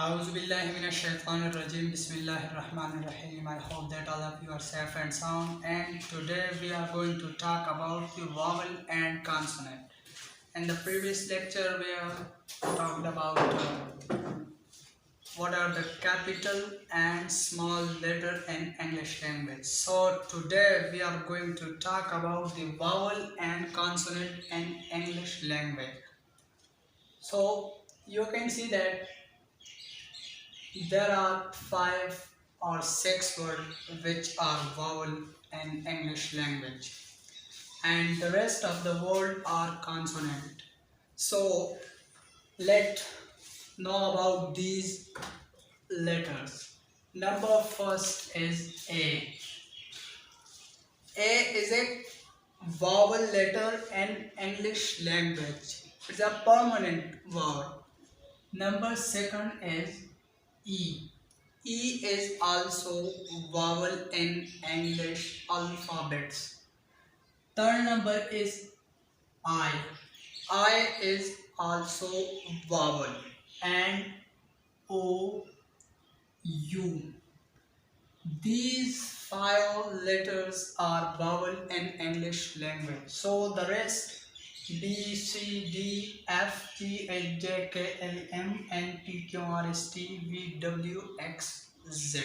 Auzubillahiminashaitanirrajim. Bismillahirrahmanirrahim. I hope that all of you are safe and sound. And today we are going to talk about the vowel and consonant. In the previous lecture, we have talked about what are the capital and small letter in English language. So today we are going to talk about the vowel and consonant in English language. So you can see that there are 5 or 6 words which are vowel in English language, and the rest of the word are consonant. So let's know about these letters. Number first is A. A is a vowel letter in English language. It's a permanent vowel. Number second is E. E is also vowel in English alphabets. Third number is I. I is also vowel, and O, U. These 5 letters are vowel in English language. So the rest B, C, D, F, G, H, J, K, L, M, N, P, Q, R, S, T, V, W, X, Z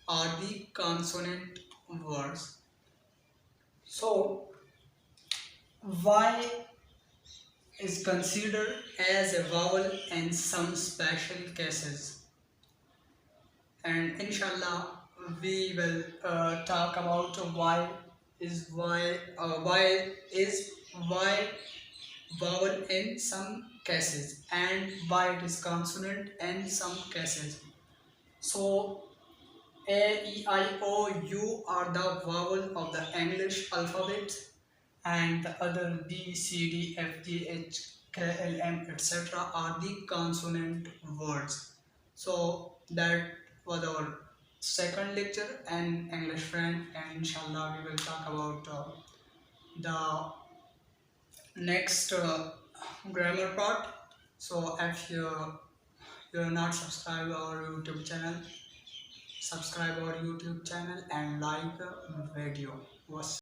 are the consonant words. So Y is considered as a vowel in some special cases, and inshallah we will talk about why is Y vowel in some cases and why it is consonant in some cases. So A, E, I, O, U are the vowel of the English alphabet, and the other B, C, D, F, G, H, K, L, M, etc. are the consonant words. So that was our second lecture in English friend, and inshallah we will talk about the next grammar part. So if you're not subscribed our YouTube channel, subscribe our YouTube channel and like the video.